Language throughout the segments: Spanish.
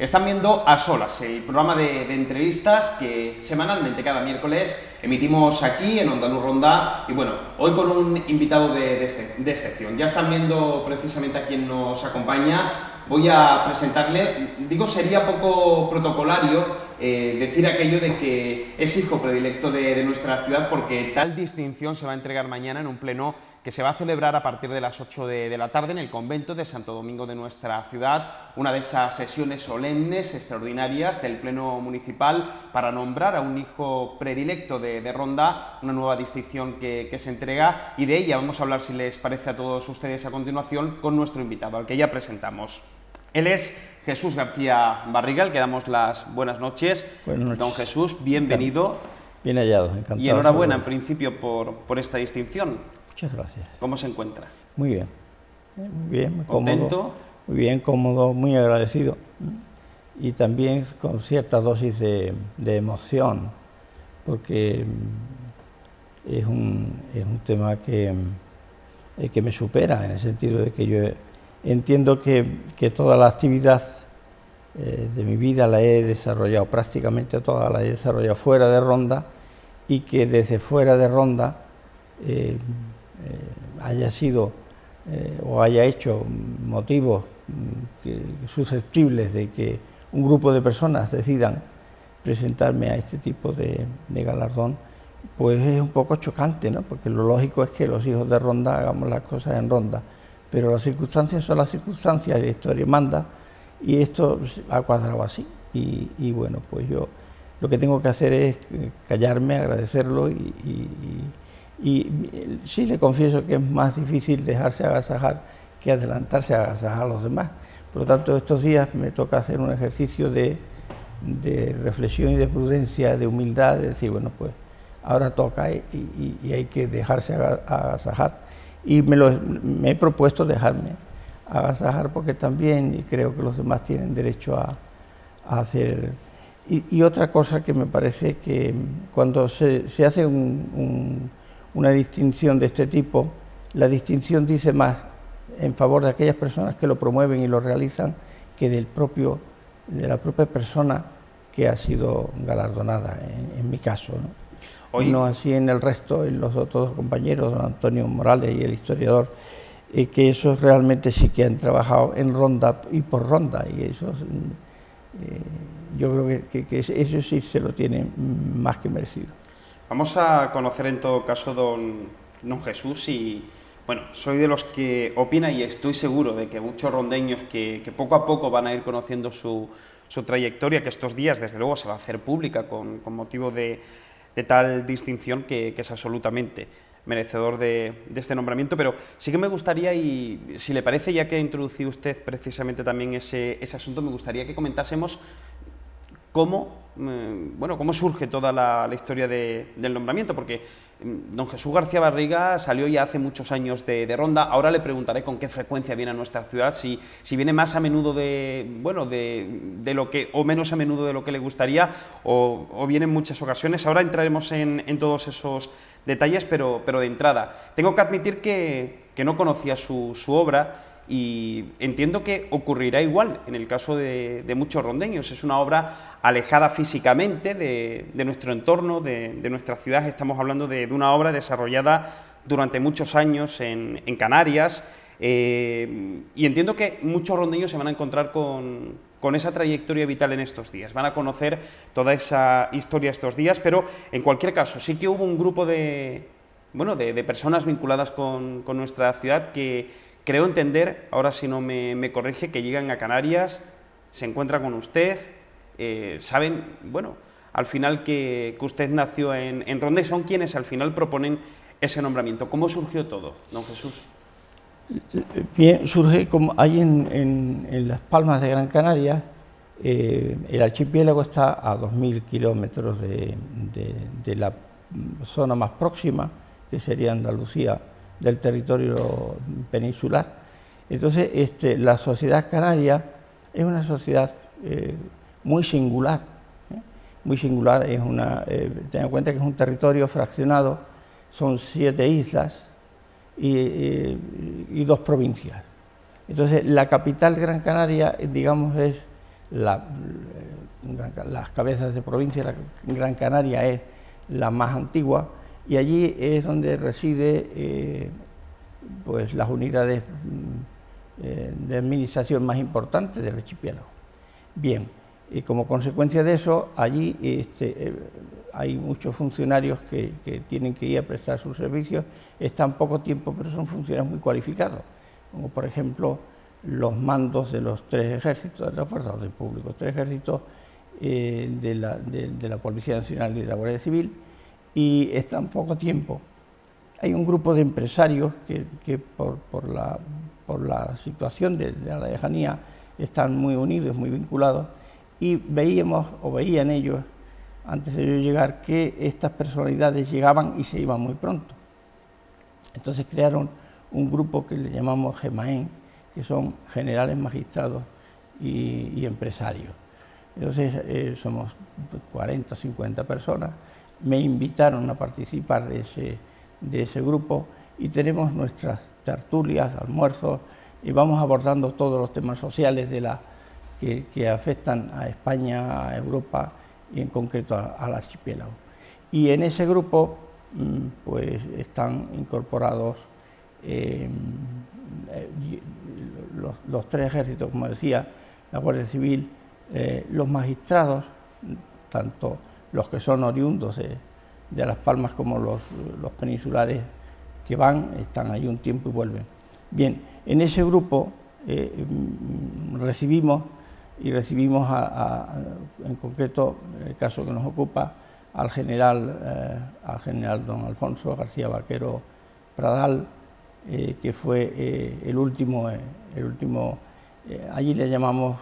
Están viendo A Solas, el programa de entrevistas que semanalmente, cada miércoles, emitimos aquí en Ondaluz Ronda. Y bueno, hoy con un invitado de excepción. Ya están viendo precisamente a quien nos acompaña. Voy a presentarle, digo, sería poco protocolario decir aquello de que es hijo predilecto de nuestra ciudad, porque tal distinción se va a entregar mañana en un pleno que se va a celebrar a partir de las 8 de la tarde en el convento de Santo Domingo de nuestra ciudad, una de esas sesiones solemnes, extraordinarias del pleno municipal para nombrar a un hijo predilecto de Ronda, una nueva distinción que se entrega, y de ella vamos a hablar, si les parece a todos ustedes a continuación, con nuestro invitado, al que ya presentamos. Él es Jesús García Barriga, al que damos las buenas noches. Buenas noches. Don Jesús, bienvenido. Bien hallado, encantado. Y enhorabuena, en principio, por esta distinción. Muchas gracias. ¿Cómo se encuentra? Muy bien. Muy bien, muy ¿Contento? Cómodo, muy bien, cómodo, muy agradecido. Y también con cierta dosis de emoción, porque es un tema que me supera, en el sentido de que yo entiendo que toda la actividad de mi vida la he desarrollado, prácticamente toda la he desarrollado fuera de Ronda, y que desde fuera de Ronda haya sido o haya hecho motivos susceptibles de que un grupo de personas decidan presentarme a este tipo de galardón, pues es un poco chocante, ¿no? Porque lo lógico es que los hijos de Ronda hagamos las cosas en Ronda, pero las circunstancias son las circunstancias y la historia manda, y esto ha cuadrado así. Y bueno, pues yo lo que tengo que hacer es callarme, agradecerlo y sí le confieso que es más difícil dejarse agasajar que adelantarse a agasajar a los demás. Por lo tanto, estos días me toca hacer un ejercicio de reflexión y de prudencia, de humildad, de decir, bueno, pues ahora toca y hay que dejarse agasajar. Y me he propuesto dejarme agasajar, porque también creo que los demás tienen derecho a hacer. Y otra cosa que me parece que cuando se hace una distinción de este tipo, la distinción dice más en favor de aquellas personas que lo promueven y lo realizan que de la propia persona que ha sido galardonada, en mi caso, ¿no? Hoy no así en el resto, en los otros compañeros, don Antonio Morales y el historiador, que esos realmente sí que han trabajado en Ronda y por Ronda, y esos, yo creo que eso sí se lo tienen más que merecido. Vamos a conocer en todo caso don Jesús, y bueno, soy de los que opina, y estoy seguro de que muchos rondeños que poco a poco van a ir conociendo su trayectoria, que estos días desde luego se va a hacer pública con motivo de tal distinción, que es absolutamente merecedor de este nombramiento. Pero sí que me gustaría, y si le parece, ya que ha introducido usted precisamente también ese asunto, me gustaría que comentásemos cómo surge toda la historia del nombramiento, porque don Jesús García Barriga salió ya hace muchos años de Ronda. Ahora le preguntaré con qué frecuencia viene a nuestra ciudad, si viene más a menudo de lo que, o menos a menudo de lo que le gustaría, o viene en muchas ocasiones. Ahora entraremos en todos esos detalles, pero de entrada tengo que admitir que no conocía su obra, y entiendo que ocurrirá igual en el caso de muchos rondeños. Es una obra alejada físicamente de nuestro entorno, de nuestra ciudad. Estamos hablando de una obra desarrollada durante muchos años en Canarias, y entiendo que muchos rondeños se van a encontrar con esa trayectoria vital en estos días, van a conocer toda esa historia estos días, pero en cualquier caso sí que hubo un grupo de personas vinculadas con nuestra ciudad que creo entender, ahora si no me corrige, que llegan a Canarias, se encuentran con usted, saben, al final que usted nació en Ronda, y son quienes al final proponen ese nombramiento. ¿Cómo surgió todo, don Jesús? Bien, surge como hay en Las Palmas de Gran Canaria. El archipiélago está a 2000 kilómetros de la zona más próxima, que sería Andalucía, del territorio peninsular. Entonces, la sociedad canaria es una sociedad muy singular, muy singular. Ten en cuenta que es un territorio fraccionado, son 7 islas y 2 provincias. Entonces, la capital Gran Canaria, digamos, es las cabezas de provincia, la Gran Canaria es la más antigua, y allí es donde reside pues las unidades de administración más importantes del archipiélago. Bien, y como consecuencia de eso, allí hay muchos funcionarios que tienen que ir a prestar sus servicios, están poco tiempo, pero son funcionarios muy cualificados, como por ejemplo los mandos de los 3 ejércitos, de la Fuerza de Orden Público, 3 ejércitos de la Policía Nacional y de la Guardia Civil, y están poco tiempo. Hay un grupo de empresarios que por la situación de la lejanía están muy unidos, muy vinculados, y veían ellos, antes de yo llegar, que estas personalidades llegaban y se iban muy pronto. Entonces crearon un grupo que le llamamos GEMAEN, que son generales, magistrados y empresarios. Entonces somos 40 o 50 personas, me invitaron a participar de ese grupo y tenemos nuestras tertulias, almuerzos, y vamos abordando todos los temas sociales que afectan a España, a Europa y en concreto al archipiélago. Y en ese grupo pues están incorporados los 3 ejércitos, como decía, la Guardia Civil, los magistrados, tanto los que son oriundos de Las Palmas como los peninsulares que están ahí un tiempo y vuelven. Bien, en ese grupo recibimos en concreto, el caso que nos ocupa, al general don Alfonso García Vaquero Pradal, que fue el último, allí le llamamos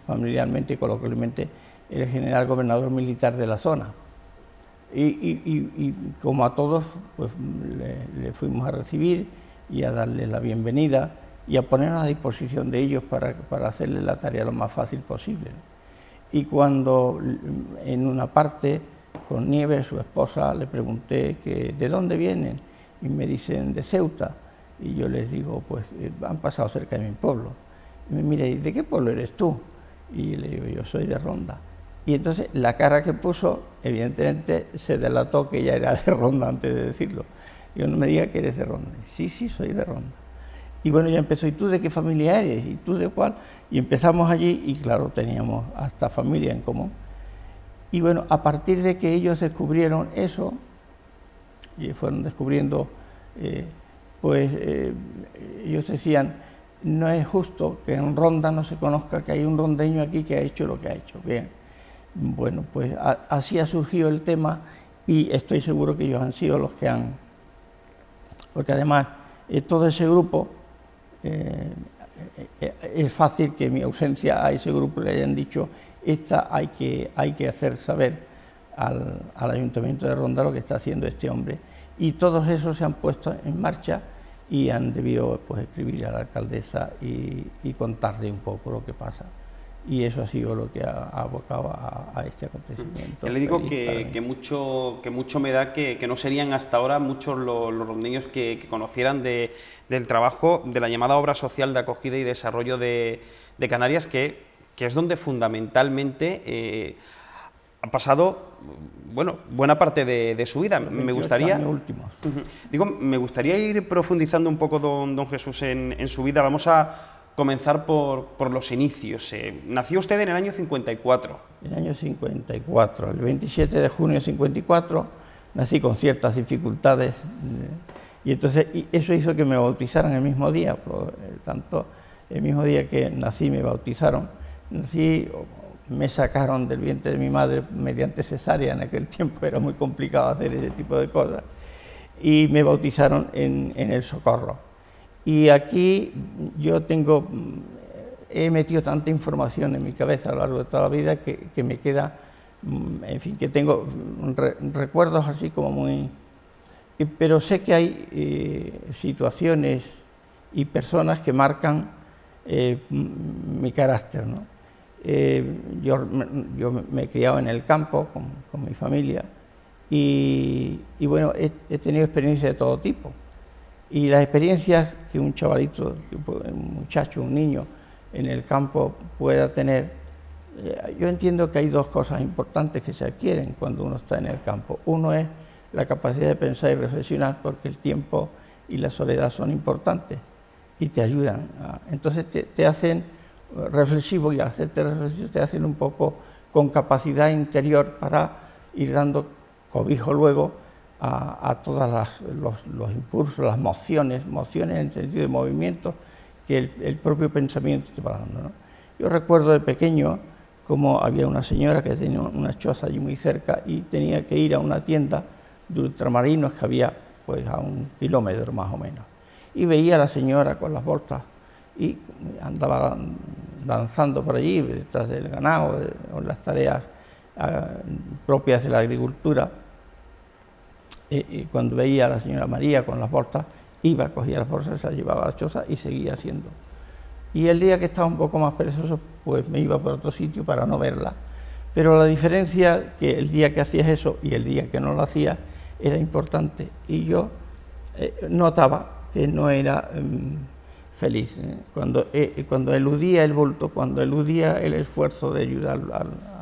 familiarmente y coloquialmente el general gobernador militar de la zona. Y como a todos, pues le fuimos a recibir y a darle la bienvenida y a ponernos a disposición de ellos para hacerle la tarea lo más fácil posible. Y cuando en una parte, con Nieves, su esposa, le pregunté que de dónde vienen, y me dicen de Ceuta, y yo les digo, pues han pasado cerca de mi pueblo. Y me mira, ¿y de qué pueblo eres tú? Y le digo, yo soy de Ronda. Y entonces la cara que puso, evidentemente, se delató que ella era de Ronda antes de decirlo. Y yo, no me diga que eres de Ronda. Sí, soy de Ronda. Y bueno, ya empezó, ¿y tú de qué familia eres? ¿Y tú de cuál? Y empezamos allí y claro, teníamos hasta familia en común. Y bueno, a partir de que ellos descubrieron eso, y fueron descubriendo, ellos decían, no es justo que en Ronda no se conozca que hay un rondeño aquí que ha hecho lo que ha hecho. Bien, bueno, pues así ha surgido el tema y estoy seguro que ellos han sido los que han... Porque además, todo ese grupo, es fácil que en mi ausencia a ese grupo le hayan dicho, hay que hacer saber al Ayuntamiento de Ronda lo que está haciendo este hombre. Y todos esos se han puesto en marcha y han debido pues, escribir a la alcaldesa y contarle un poco lo que pasa. Y eso ha sido lo que ha abocado a este acontecimiento. Ya le digo que mucho me da que no serían hasta ahora muchos los rondeños que conocieran del trabajo de la llamada obra social de acogida y desarrollo de Canarias, que es donde fundamentalmente ha pasado, bueno, buena parte de su vida. Me gustaría, me gustaría ir profundizando un poco, don Jesús, en su vida. Vamos a comenzar por los inicios. Nació usted en el año 54. El año 54, el 27 de junio de 54, nací con ciertas dificultades y entonces eso hizo que me bautizaran el mismo día, por tanto, el mismo día que nací me bautizaron. Nací, me sacaron del vientre de mi madre mediante cesárea, en aquel tiempo era muy complicado hacer ese tipo de cosas, y me bautizaron en el Socorro. Y aquí yo he metido tanta información en mi cabeza a lo largo de toda la vida que me queda, en fin, que tengo recuerdos así como muy... Pero sé que hay situaciones y personas que marcan mi carácter, ¿no? Yo me he criado en el campo con mi familia y bueno, he tenido experiencias de todo tipo. Y las experiencias que un chavalito, un muchacho, un niño en el campo pueda tener, yo entiendo que hay dos cosas importantes que se adquieren cuando uno está en el campo. Uno es la capacidad de pensar y reflexionar, porque el tiempo y la soledad son importantes y te ayudan. Entonces te hacen reflexivo, y al hacerte reflexivo te hacen un poco con capacidad interior para ir dando cobijo luego a todos los impulsos, las mociones en el sentido de movimiento que el propio pensamiento te va dando, ¿no? Yo recuerdo de pequeño como había una señora que tenía una choza allí muy cerca y tenía que ir a una tienda de ultramarinos que había pues a 1 kilómetro más o menos. Y veía a la señora con las bolsas y andaba danzando por allí detrás del ganado o las tareas propias de la agricultura. Y cuando veía a la señora María con las bolsas, iba, cogía las bolsas, se las llevaba a la choza y seguía haciendo. Y el día que estaba un poco más perezoso, pues me iba por otro sitio para no verla. Pero la diferencia que el día que hacías eso y el día que no lo hacías era importante. Y yo notaba que no era feliz. Cuando eludía el bulto, cuando eludía el esfuerzo de ayudar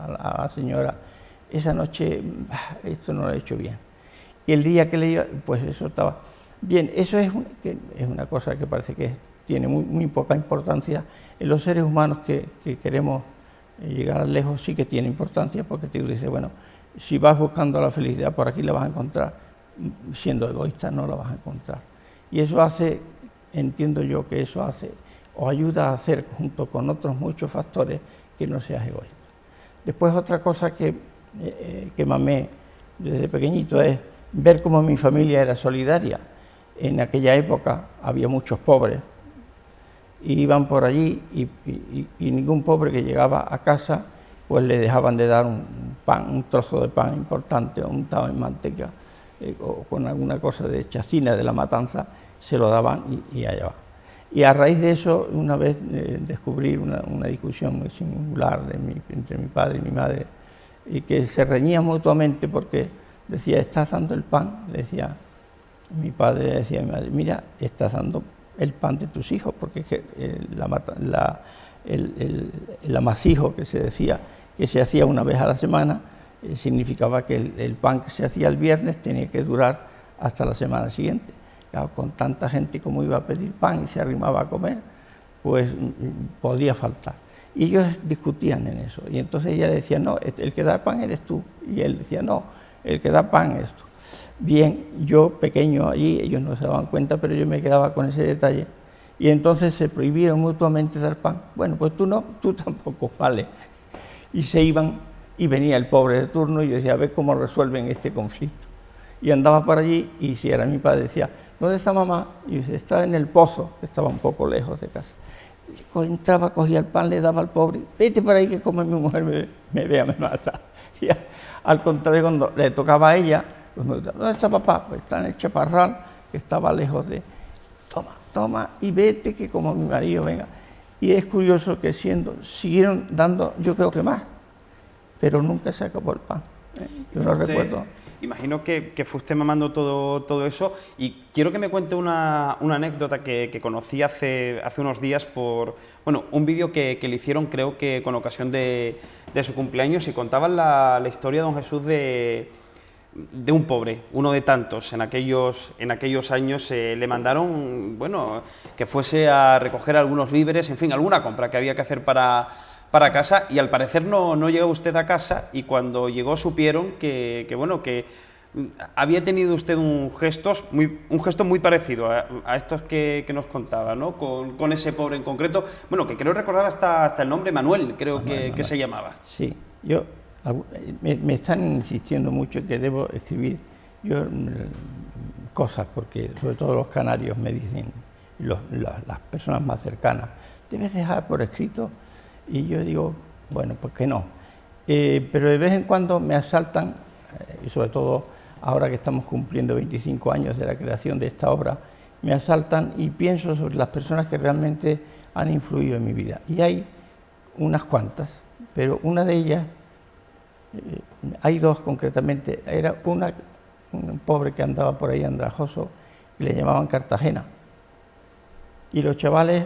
a la señora, esa noche, esto no lo he hecho bien. Y el día que le iba, pues eso estaba bien. Eso es una cosa que parece que tiene muy poca importancia. En los seres humanos que queremos llegar lejos sí que tiene importancia, porque te dice, bueno, si vas buscando la felicidad por aquí la vas a encontrar, siendo egoísta no la vas a encontrar. Y eso hace, entiendo yo que eso hace, o ayuda a hacer, junto con otros muchos factores, que no seas egoísta. Después otra cosa que mamé desde pequeñito es ver cómo mi familia era solidaria. En aquella época había muchos pobres, y iban por allí y ningún pobre que llegaba a casa pues le dejaban de dar un trozo de pan importante, untado en manteca, o con alguna cosa de chacina de la matanza, se lo daban y allá va. Y a raíz de eso, una vez descubrí una discusión muy singular entre mi padre y mi madre, y que se reñían mutuamente porque decía, ¿estás dando el pan? Le decía mi padre, le decía a mi madre, mira, estás dando el pan de tus hijos, porque es que el amasijo que se decía que se hacía una vez a la semana, significaba que el pan que se hacía el viernes tenía que durar hasta la semana siguiente. Claro, con tanta gente como iba a pedir pan y se arrimaba a comer, pues podía faltar. Y ellos discutían en eso, y entonces ella decía, no, el que da pan eres tú, y él decía, no, el que da pan es tú. Bien, yo pequeño allí, ellos no se daban cuenta, pero yo me quedaba con ese detalle, y entonces se prohibieron mutuamente dar pan. Bueno, pues tú no, tú tampoco, vale. Y se iban, y venía el pobre de turno, y yo decía, a ver cómo resuelven este conflicto. Y andaba por allí, y si era mi padre, decía, ¿dónde está mamá? Y dice, está en el pozo, que estaba un poco lejos de casa. Entraba, cogía el pan, le daba al pobre, vete por ahí que como mi mujer me vea, me mata. Y al contrario, cuando le tocaba a ella, pues me decía, ¿dónde está papá? Pues está en el chaparral, que estaba lejos de... Toma, y vete que como mi marido venga. Y es curioso que siguieron dando, yo creo que más, pero nunca se acabó el pan. Yo no recuerdo. Imagino que fue usted mamando todo eso, y quiero que me cuente una anécdota que conocí hace unos días por un vídeo que le hicieron, creo que con ocasión de su cumpleaños, y contaban la historia de don Jesús de un pobre, uno de tantos. En aquellos años le mandaron, que fuese a recoger algunos víveres, en fin, alguna compra que había que hacer para casa, y al parecer no llegó usted a casa, y cuando llegó supieron que había tenido usted un gesto muy parecido a estos que nos contaba, ¿no? Con ese pobre en concreto, que creo recordar hasta el nombre, Manuel, creo que se llamaba. Sí, me están insistiendo mucho que debo escribir cosas, porque sobre todo los canarios me dicen, las personas más cercanas, debes dejar por escrito. Y yo digo, bueno, pues que no. Pero de vez en cuando me asaltan, y sobre todo ahora que estamos cumpliendo 25 años de la creación de esta obra, me asaltan y pienso sobre las personas que realmente han influido en mi vida. Y hay unas cuantas, pero una de ellas, hay dos concretamente, era un pobre que andaba por ahí andrajoso y le llamaban Cartagena. Y los chavales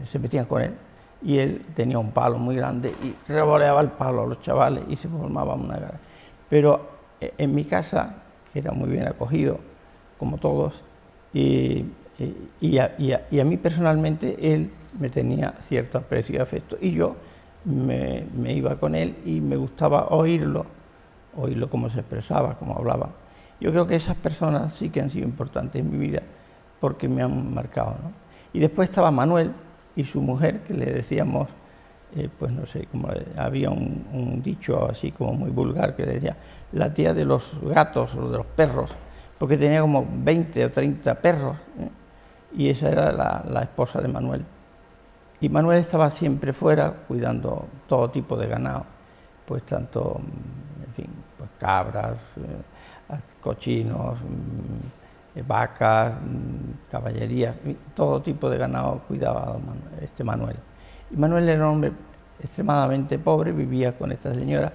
se metían con él. y él tenía un palo muy grande y revoleaba el palo a los chavales y se formaba una guerra. Pero en mi casa, que era muy bien acogido, como todos, y a mí personalmente él me tenía cierto aprecio y afecto, y yo me iba con él y me gustaba oírlo cómo se expresaba, cómo hablaba. Yo creo que esas personas sí que han sido importantes en mi vida porque me han marcado, ¿no? Y después estaba Manuel y su mujer, que le decíamos, pues no sé, como había un dicho así como muy vulgar que le decía, la tía de los gatos o de los perros, porque tenía como 20 o 30 perros, ¿eh? Y esa era la esposa de Manuel. Y Manuel estaba siempre fuera cuidando todo tipo de ganado, pues tanto, en fin, pues cabras, cochinos, vacas, caballerías, todo tipo de ganado cuidaba Manuel. Y Manuel era un hombre extremadamente pobre, vivía con esta señora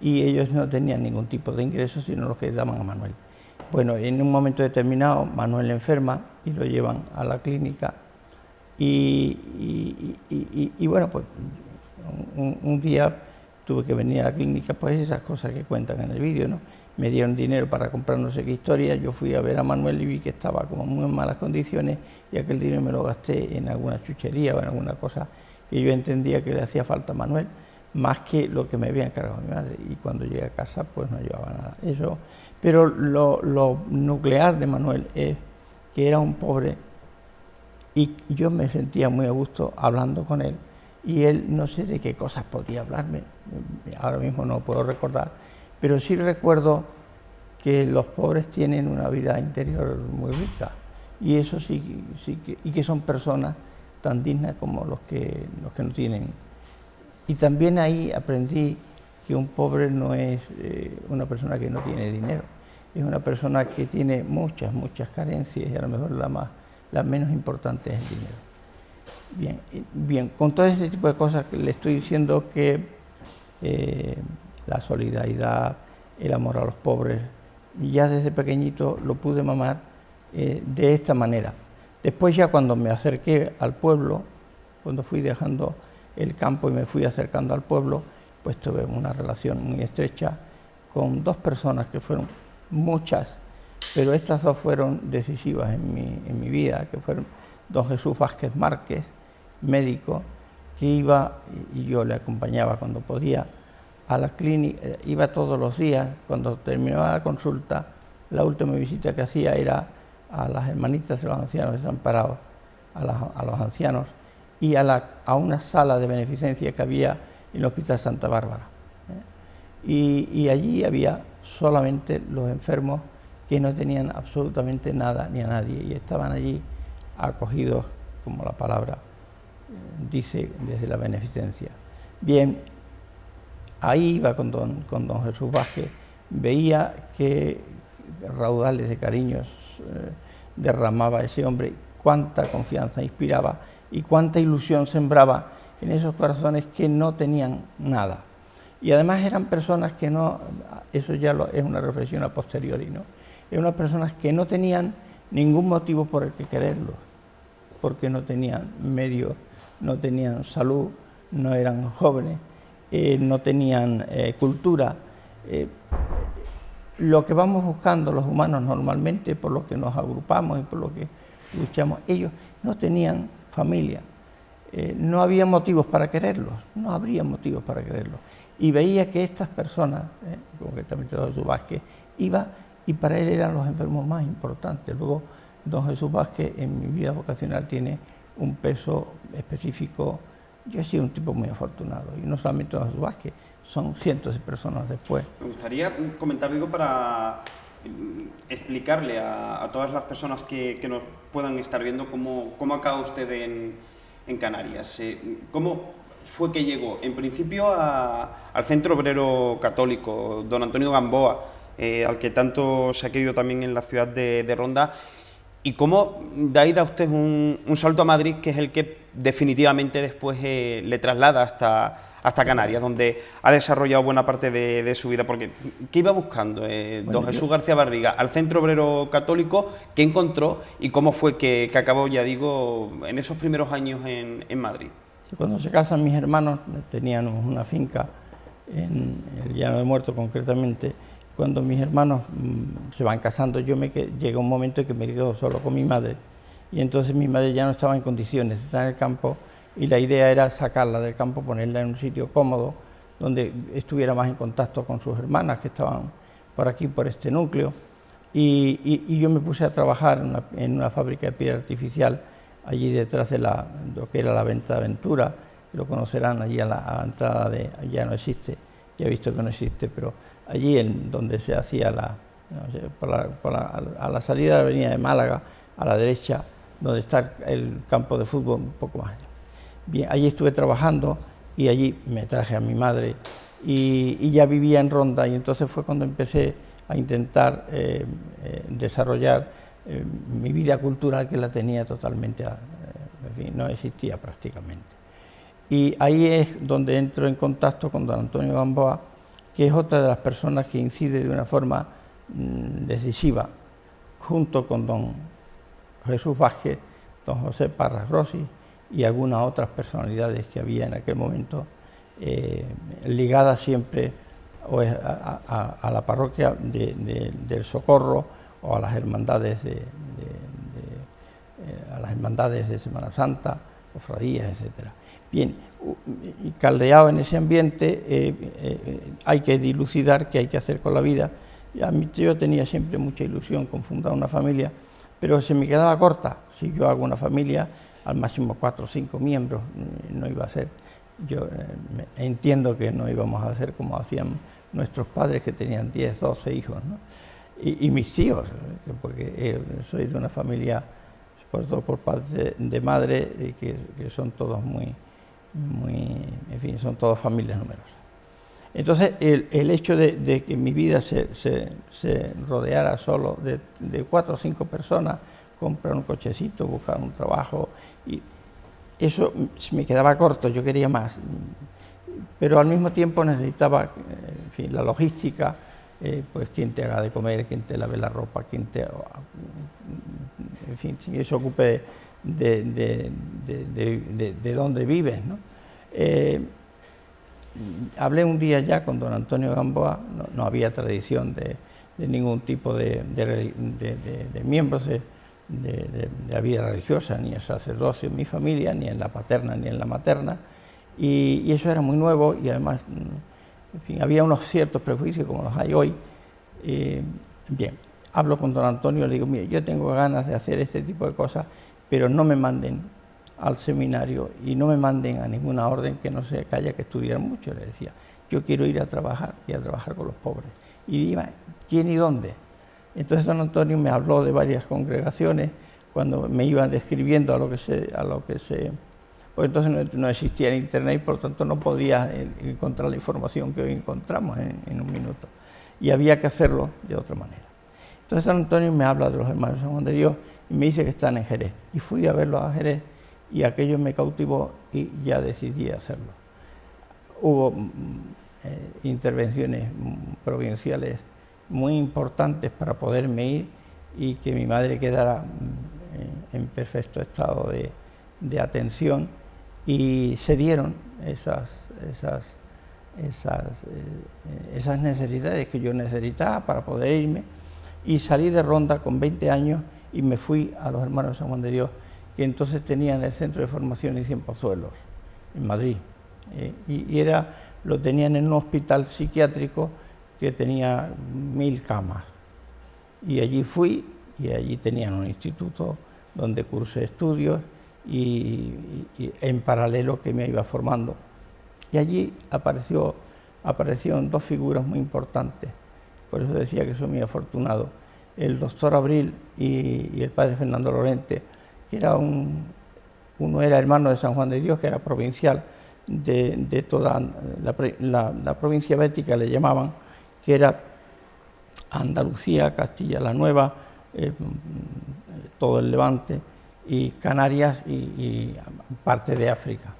y ellos no tenían ningún tipo de ingresos sino los que daban a Manuel. Bueno, en un momento determinado Manuel enferma y lo llevan a la clínica y bueno, pues un día tuve que venir a la clínica, pues esas cosas que cuentan en el vídeo, ¿no? Me dieron dinero para comprar no sé qué historia, yo fui a ver a Manuel y vi que estaba como muy en malas condiciones y aquel dinero me lo gasté en alguna chuchería o en alguna cosa que yo entendía que le hacía falta a Manuel, más que lo que me había encargado mi madre, y cuando llegué a casa pues no llevaba nada. Eso, pero lo nuclear de Manuel es que era un pobre y yo me sentía muy a gusto hablando con él y él no sé de qué cosas podía hablarme, ahora mismo no puedo recordar, pero sí recuerdo que los pobres tienen una vida interior muy rica y eso sí y que son personas tan dignas como los que no tienen. Y también ahí aprendí que un pobre no es una persona que no tiene dinero, es una persona que tiene muchas carencias y a lo mejor la menos importante es el dinero. Bien, con todo este tipo de cosas que le estoy diciendo que la solidaridad, el amor a los pobres, ya desde pequeñito lo pude mamar de esta manera. Después ya cuando me acerqué al pueblo, cuando fui dejando el campo y me fui acercando al pueblo, pues tuve una relación muy estrecha con dos personas que fueron muchas, pero estas dos fueron decisivas en mi vida, que fueron don Jesús Vázquez Márquez, médico, que iba, y yo le acompañaba cuando podía, a la clínica, iba todos los días, cuando terminaba la consulta, la última visita que hacía era a las hermanitas de los ancianos desamparados, a los ancianos, y a una sala de beneficencia que había en el Hospital Santa Bárbara. Y allí había solamente los enfermos que no tenían absolutamente nada ni a nadie, y estaban allí acogidos, como la palabra dice, desde la beneficencia. Bien, ahí iba con don Jesús Vázquez, veía qué raudales de cariños derramaba ese hombre, cuánta confianza inspiraba y cuánta ilusión sembraba en esos corazones que no tenían nada. Y además eran personas que no, eso ya es una reflexión a posteriori, ¿no? Eran unas personas que no tenían ningún motivo por el que quererlos, porque no tenían medios, no tenían salud, no eran jóvenes, no tenían cultura. Lo que vamos buscando los humanos normalmente, por lo que nos agrupamos y por lo que luchamos, ellos no tenían familia, no había motivos para quererlos, no habría motivos para quererlos. Y veía que estas personas, concretamente don Jesús Vázquez, iba y para él eran los enfermos más importantes. Luego, don Jesús Vázquez en mi vida vocacional tiene un peso específico. Yo he sido un tipo muy afortunado, y no solamente don Jesús Vázquez, son cientos de personas después. Me gustaría comentar, digo, para explicarle a todas las personas que nos puedan estar viendo cómo acaba usted en Canarias. ¿Cómo fue que llegó? En principio al Centro Obrero Católico, don Antonio Gamboa, al que tanto se ha querido también en la ciudad de Ronda. ¿Y cómo de ahí da usted un salto a Madrid, que es el que definitivamente después le traslada hasta Canarias, donde ha desarrollado buena parte de su vida? Porque, ¿qué iba buscando don Jesús García Barriga al Centro Obrero Católico? ¿Qué encontró y cómo fue que acabó, ya digo, en esos primeros años en Madrid? Cuando se casan mis hermanos, teníamos una finca en el Llano de Muertos concretamente. Cuando mis hermanos se van casando, llega un momento en que me quedo solo con mi madre, y entonces mi madre ya no estaba en condiciones de estar en el campo, y la idea era sacarla del campo, ponerla en un sitio cómodo, donde estuviera más en contacto con sus hermanas que estaban por aquí, por este núcleo, y yo me puse a trabajar en una fábrica de piedra artificial, allí detrás de lo que era la Venta de Aventura, que lo conocerán allí a la entrada de, ya no existe, ya he visto que no existe, pero allí en donde se hacía a la salida de la avenida de Málaga, a la derecha, donde está el campo de fútbol, un poco más allá. Bien, allí estuve trabajando y allí me traje a mi madre y ya vivía en Ronda, y entonces fue cuando empecé a intentar desarrollar mi vida cultural, que la tenía totalmente, en fin, no existía prácticamente. Y ahí es donde entro en contacto con don Antonio Gamboa, que es otra de las personas que incide de una forma decisiva, junto con don Jesús Vázquez, don José Parras Rossi y algunas otras personalidades que había en aquel momento, ligadas siempre a la parroquia del Socorro, o a las hermandades de Semana Santa, cofradías, etcétera. Bien, y caldeado en ese ambiente, hay que dilucidar qué hay que hacer con la vida. Yo tenía siempre mucha ilusión con fundar una familia, pero se me quedaba corta. Si yo hago una familia, al máximo 4 o 5 miembros, no iba a ser. Yo entiendo que no íbamos a hacer como hacían nuestros padres, que tenían 10, 12 hijos, ¿no? Y mis tíos, porque soy de una familia, sobre todo por parte de madre, que son todos en fin, son todas familias numerosas. Entonces, el hecho de que mi vida se rodeara solo de 4 o 5 personas, comprar un cochecito, buscar un trabajo, y eso me quedaba corto, yo quería más, pero al mismo tiempo necesitaba, en fin, la logística, pues quien te haga de comer, quien te lave la ropa, en fin, quien se ocupe de dónde vives, ¿no? Hablé un día ya con don Antonio Gamboa, no había tradición de ningún tipo de miembros de la vida religiosa, ni el sacerdocio en mi familia, ni en la paterna ni en la materna, y eso era muy nuevo, y además, en fin, había unos ciertos prejuicios como los hay hoy. Bien, hablo con don Antonio y le digo, mire, yo tengo ganas de hacer este tipo de cosas, pero no me manden al seminario y no me manden a ninguna orden que no sea que haya que estudiar mucho, le decía. Yo quiero ir a trabajar y a trabajar con los pobres. Y dime, ¿quién y dónde? Entonces don Antonio me habló de varias congregaciones cuando me iban describiendo a lo que se pues entonces no existía el internet y por lo tanto no podía encontrar la información que hoy encontramos en un minuto, y había que hacerlo de otra manera. Entonces don Antonio me habla de los hermanos de San Juan de Dios y me dice que están en Jerez, y fui a verlos a Jerez y aquello me cautivó y ya decidí hacerlo. Hubo intervenciones provinciales muy importantes para poderme ir y que mi madre quedara en perfecto estado de atención, y se dieron esas necesidades que yo necesitaba para poder irme, y salí de Ronda con 20 años y me fui a los hermanos de San Juan de Dios, que entonces tenían el centro de formación y 100 Pozuelos, en Madrid, y lo tenían en un hospital psiquiátrico que tenía 1000 camas, y allí fui, y allí tenían un instituto donde cursé estudios, y en paralelo que me iba formando. Y allí aparecieron 2 figuras muy importantes, por eso decía que soy muy afortunado, el doctor Abril y el padre Fernando Lorente, que era uno era hermano de San Juan de Dios, que era provincial de toda la provincia bética, le llamaban, que era Andalucía, Castilla la Nueva, todo el Levante, y Canarias y parte de África.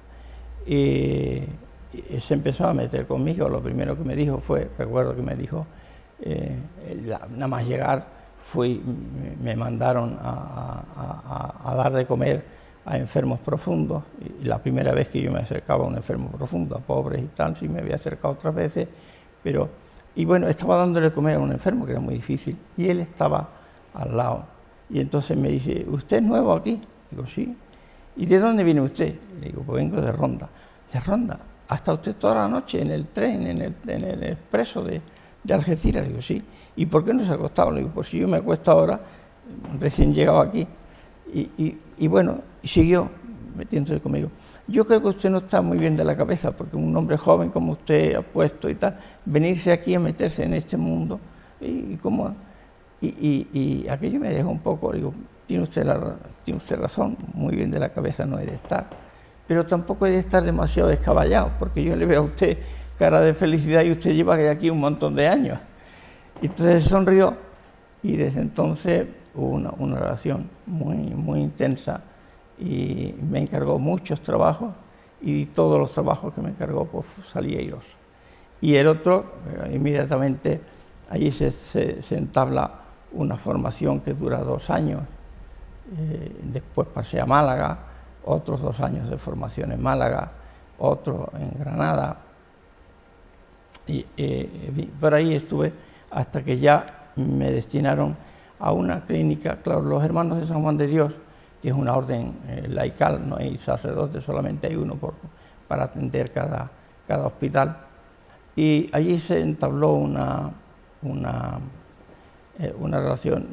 Y se empezó a meter conmigo. Lo primero que me dijo fue, recuerdo que me dijo, nada más llegar, me mandaron a dar de comer a enfermos profundos, y la primera vez que yo me acercaba a un enfermo profundo, a pobres y tal, sí me había acercado otras veces, pero, y bueno, estaba dándole de comer a un enfermo que era muy difícil, y él estaba al lado, y entonces me dice, ¿usted es nuevo aquí? Digo, sí. ¿Y de dónde viene usted? Le digo, pues vengo de Ronda. ¿De Ronda? ¿Hasta usted toda la noche en el tren, en el expreso de Algeciras? Digo, sí. ¿Y por qué no se ha acostado? Le digo, pues si yo me acuesto ahora, recién llegado aquí. Y bueno, siguió metiéndose conmigo. Yo creo que usted no está muy bien de la cabeza, porque un hombre joven como usted, apuesto y tal, venirse aquí a meterse en este mundo, y aquello me dejó un poco, digo, tiene usted razón, muy bien de la cabeza no he de estar, pero tampoco he de estar demasiado descabellado, porque yo le veo a usted cara de felicidad y usted lleva aquí un montón de años. Y entonces sonrió, y desde entonces hubo una relación muy intensa, y me encargó muchos trabajos, y todos los trabajos que me encargó pues salí airoso. Y el otro, inmediatamente, allí se entabla una formación que dura 2 años, después pasé a Málaga, otros 2 años de formación en Málaga, otro en Granada, y por ahí estuve hasta que ya me destinaron a una clínica. Claro, los Hermanos de San Juan de Dios, que es una orden laical, no hay sacerdotes, solamente hay uno para atender cada hospital, y allí se entabló una relación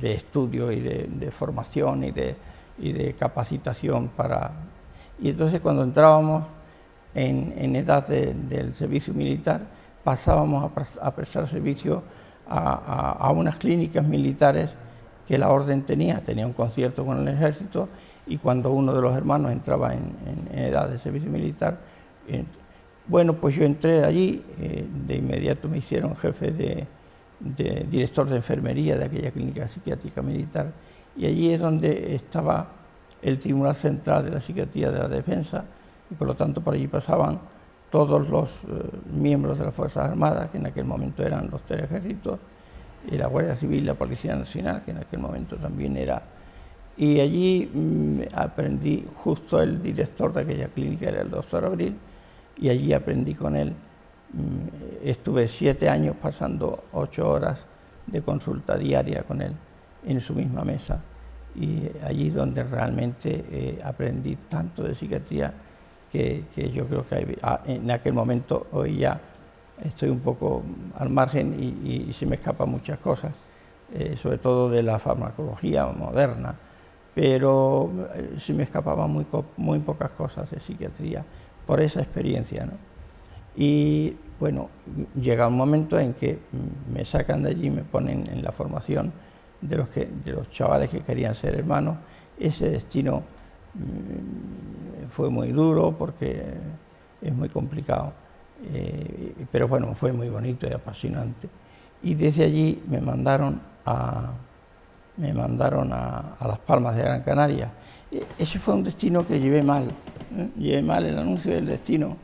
de estudio y de formación y de capacitación y entonces cuando entrábamos en edad del servicio militar, pasábamos a prestar servicio a unas clínicas militares que la orden tenía un concierto con el ejército, y cuando uno de los hermanos entraba en edad de servicio militar, bueno, pues yo entré allí, de inmediato me hicieron jefe de director de enfermería de aquella clínica psiquiátrica militar, y allí es donde estaba el Tribunal Central de la Psiquiatría de la Defensa, y por lo tanto por allí pasaban todos los miembros de las Fuerzas Armadas, que en aquel momento eran los 3 ejércitos, y la Guardia Civil, la Policía Nacional, que en aquel momento también era. Y allí aprendí, justo el director de aquella clínica era el doctor Abril, y allí aprendí con él. Estuve 7 años pasando 8 horas de consulta diaria con él en su misma mesa, y allí donde realmente aprendí tanto de psiquiatría que yo creo que en aquel momento, hoy ya estoy un poco al margen y se me escapan muchas cosas, sobre todo de la farmacología moderna, pero se me escapaban muy pocas cosas de psiquiatría por esa experiencia, ¿no? Y bueno, llega un momento en que me sacan de allí, me ponen en la formación de los chavales que querían ser hermanos. Ese destino fue muy duro porque es muy complicado, pero bueno, fue muy bonito y apasionante. Y desde allí me mandaron a Las Palmas de Gran Canaria. Ese fue un destino que llevé mal, llevé mal el anuncio del destino.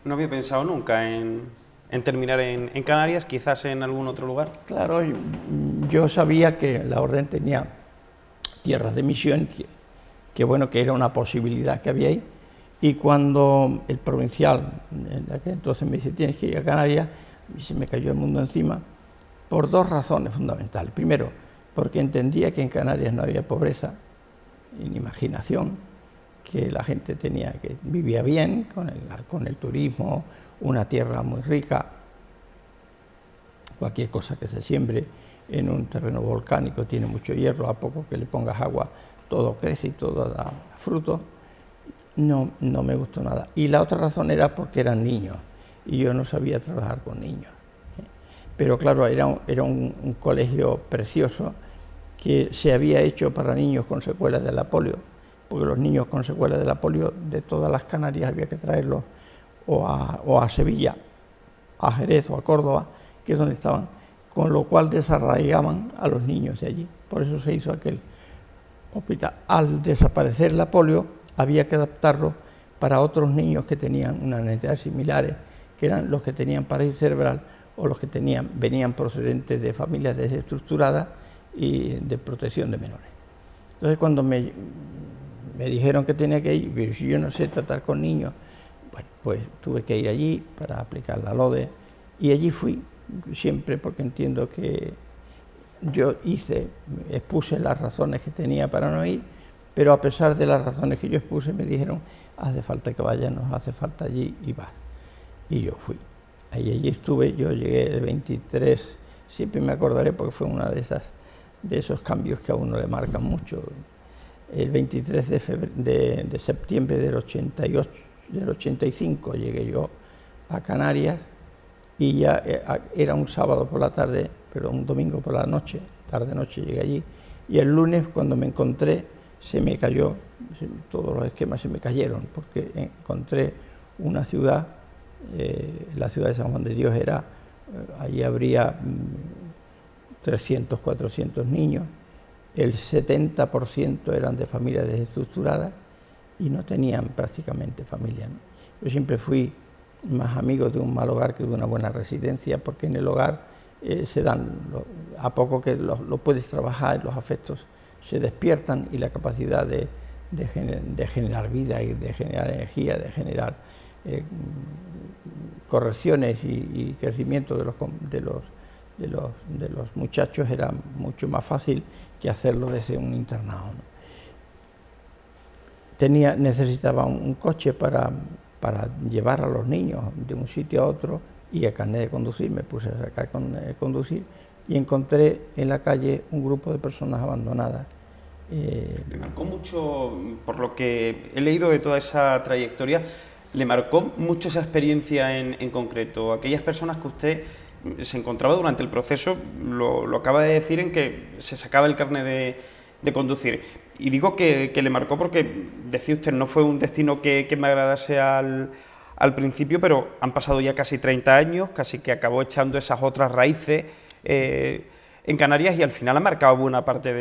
¿No había pensado nunca en terminar en Canarias, quizás en algún otro lugar? Claro, yo sabía que la orden tenía tierras de misión, que bueno, que era una posibilidad que había ahí, y cuando el provincial, de aquel entonces me dice, tienes que ir a Canarias, y se me cayó el mundo encima, por 2 razones fundamentales. Primero, porque entendía que en Canarias no había pobreza ni marginación, que la gente vivía bien con el turismo, una tierra muy rica, cualquier cosa que se siembre en un terreno volcánico tiene mucho hierro, a poco que le pongas agua todo crece y todo da fruto. No me gustó nada. Y la otra razón era porque eran niños y yo no sabía trabajar con niños. Pero claro, era un colegio precioso que se había hecho para niños con secuelas de la polio, porque los niños con secuelas de la polio de todas las Canarias había que traerlos o a Sevilla, a Jerez o a Córdoba, que es donde estaban, con lo cual desarraigaban a los niños de allí. Por eso se hizo aquel hospital. Al desaparecer la polio, había que adaptarlo para otros niños que tenían unas necesidades similares, que eran los que tenían parálisis cerebral o los que venían procedentes de familias desestructuradas y de protección de menores. Entonces cuando me dijeron que tenía que ir, pero si yo no sé tratar con niños, bueno, pues tuve que ir allí para aplicar la LODE, y allí fui siempre porque entiendo que yo expuse las razones que tenía para no ir, pero a pesar de las razones que yo expuse me dijeron, hace falta que vayas, nos hace falta allí, y vas. Y yo fui. Allí estuve, yo llegué el 23, siempre me acordaré porque fue una de esos cambios que a uno le marcan mucho. El 23 de septiembre del 88, del 85 llegué yo a Canarias, y ya era un sábado por la tarde, pero un domingo por la noche, tarde-noche llegué allí, y el lunes cuando me encontré se me cayó, todos los esquemas se me cayeron, porque encontré una ciudad, la ciudad de San Juan de Dios allí habría 300, 400 niños, el 70% eran de familias desestructuradas y no tenían prácticamente familia, ¿no? Yo siempre fui más amigo de un mal hogar que de una buena residencia, porque en el hogar se dan, a poco que lo puedes trabajar, los afectos se despiertan, y la capacidad de generar vida y de generar energía, de generar correcciones y crecimiento de los muchachos era mucho más fácil que hacerlo desde un internado, ¿no? Necesitaba un coche para llevar a los niños de un sitio a otro, y el carnet de conducir, me puse a sacar conducir, y encontré en la calle un grupo de personas abandonadas. Me marcó mucho, por lo que he leído de toda esa trayectoria, le marcó mucho esa experiencia en concreto, aquellas personas que usted se encontraba durante el proceso, lo acaba de decir, en que se sacaba el carnet de conducir. Y digo que le marcó porque, decía usted, no fue un destino que me agradase al principio, pero han pasado ya casi 30 años, casi que acabó echando esas otras raíces en Canarias, y al final ha marcado buena parte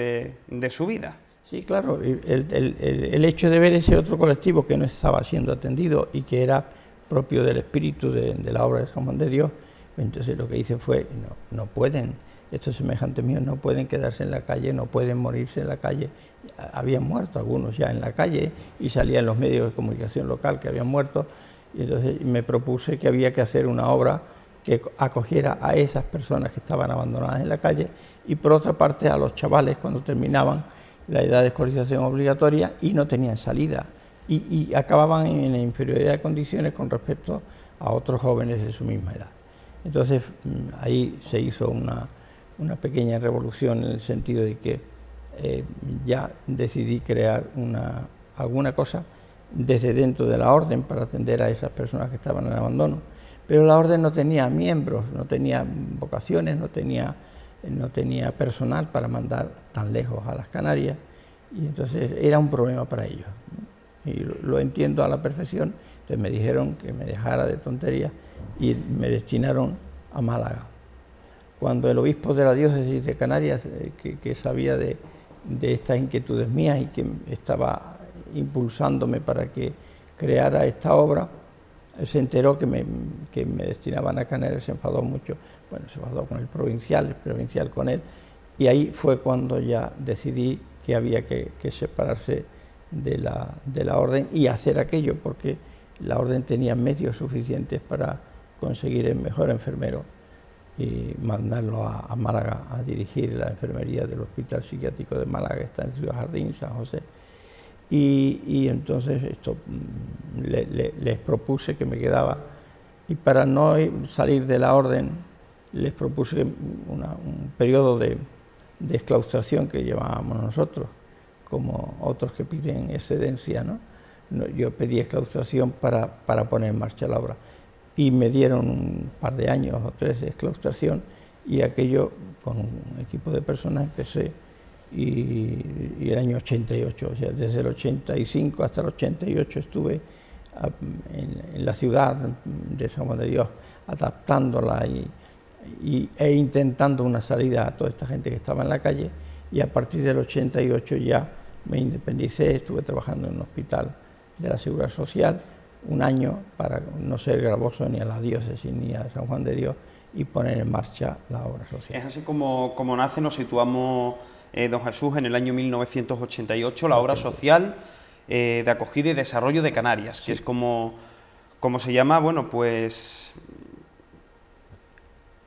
de su vida. Sí, claro, el hecho de ver ese otro colectivo que no estaba siendo atendido y que era propio del espíritu de la obra de San Juan de Dios, entonces lo que hice fue, no pueden, estos semejantes míos no pueden quedarse en la calle, no pueden morirse en la calle. Habían muerto algunos ya en la calle, y salían en los medios de comunicación local que habían muerto, y entonces me propuse que había que hacer una obra que acogiera a esas personas que estaban abandonadas en la calle, y por otra parte a los chavales cuando terminaban la edad de escolarización obligatoria y no tenían salida, y acababan en inferioridad de condiciones con respecto a otros jóvenes de su misma edad. Entonces ahí se hizo una pequeña revolución, en el sentido de que ya decidí crear alguna cosa desde dentro de la orden para atender a esas personas que estaban en abandono. Pero la orden no tenía miembros, no tenía vocaciones, no tenía personal para mandar tan lejos a las Canarias, y entonces era un problema para ellos, ¿no? Y lo entiendo a la perfección. Entonces me dijeron que me dejara de tonterías y me destinaron a Málaga. Cuando el obispo de la diócesis de Canarias, que sabía de estas inquietudes mías y que estaba impulsándome para que creara esta obra, se enteró que me destinaban a Canarias, se enfadó mucho. Bueno, se enfadó con el provincial con él, y ahí fue cuando ya decidí que había que separarse de la orden y hacer aquello, porque la orden tenía medios suficientes para conseguir el mejor enfermero y mandarlo a Málaga a dirigir la enfermería del Hospital Psiquiátrico de Málaga, que está en Ciudad Jardín, San José. Y entonces les propuse que me quedaba, y para no salir de la orden les propuse un periodo de exclaustración que llevábamos nosotros, como otros que piden excedencia, ¿no? Yo pedí exclaustración para poner en marcha la obra, y me dieron un par de años o 3 de exclaustración, y aquello, con un equipo de personas, empecé. Y el año 88, o sea, desde el 85 hasta el 88 estuve en la ciudad de San Juan de Dios, adaptándola e intentando una salida a toda esta gente que estaba en la calle, y a partir del 88 ya me independicé, estuve trabajando en un hospital de la Seguridad Social un año para no ser gravoso ni a la diócesis ni a San Juan de Dios, y poner en marcha la obra social. Es así como nace, nos situamos don Jesús, en el año 1988, la obra social de acogida y desarrollo de Canarias, sí, que es como se llama, bueno, pues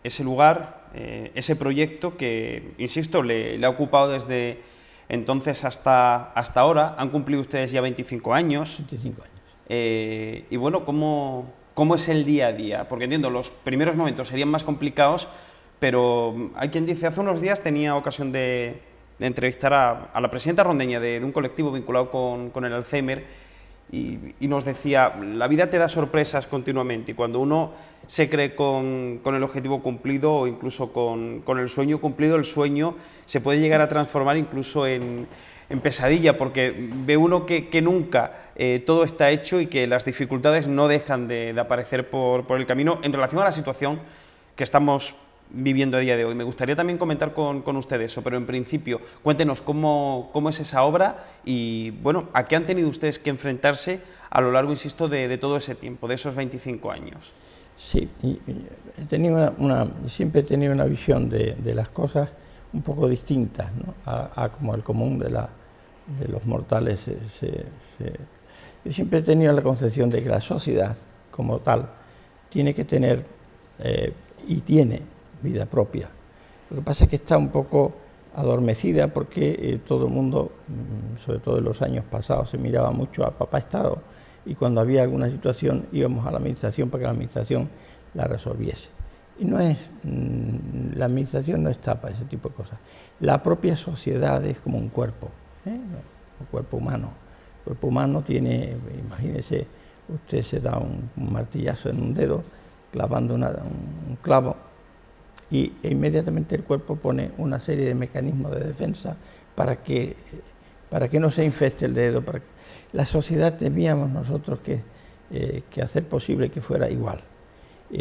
ese lugar, ese proyecto que, insisto, le ha ocupado desde entonces hasta ahora. Han cumplido ustedes ya 25 años. 25 años. Y bueno, ¿cómo es el día a día? Porque entiendo, los primeros momentos serían más complicados, pero hay quien dice, hace unos días tenía ocasión de entrevistar a la presidenta rondeña de un colectivo vinculado con el Alzheimer, y nos decía, la vida te da sorpresas continuamente, y cuando uno se cree con el objetivo cumplido o incluso con el sueño cumplido, el sueño se puede llegar a transformar incluso en pesadilla, porque ve uno que nunca todo está hecho y que las dificultades no dejan de aparecer por el camino en relación a la situación que estamos viviendo a día de hoy. Me gustaría también comentar con ustedes eso, pero en principio, cuéntenos cómo es esa obra y, bueno, a qué han tenido ustedes que enfrentarse a lo largo, insisto, de todo ese tiempo, de esos 25 años. Sí, siempre he tenido una visión de las cosas un poco distintas, ¿no? a como el común de los mortales. Yo siempre he tenido la concepción de que la sociedad, como tal, tiene que tener y tiene vida propia. Lo que pasa es que está un poco adormecida porque todo el mundo, sobre todo en los años pasados, se miraba mucho al papá Estado, y cuando había alguna situación íbamos a la administración para que la administración la resolviese. Y no es, la administración no está para ese tipo de cosas. La propia sociedad es como un cuerpo, un cuerpo humano. El cuerpo humano tiene, imagínese, usted se da un martillazo en un dedo, clavando un clavo, y inmediatamente el cuerpo pone una serie de mecanismos de defensa para que no se infeste el dedo. La sociedad temíamos nosotros que hacer posible que fuera igual.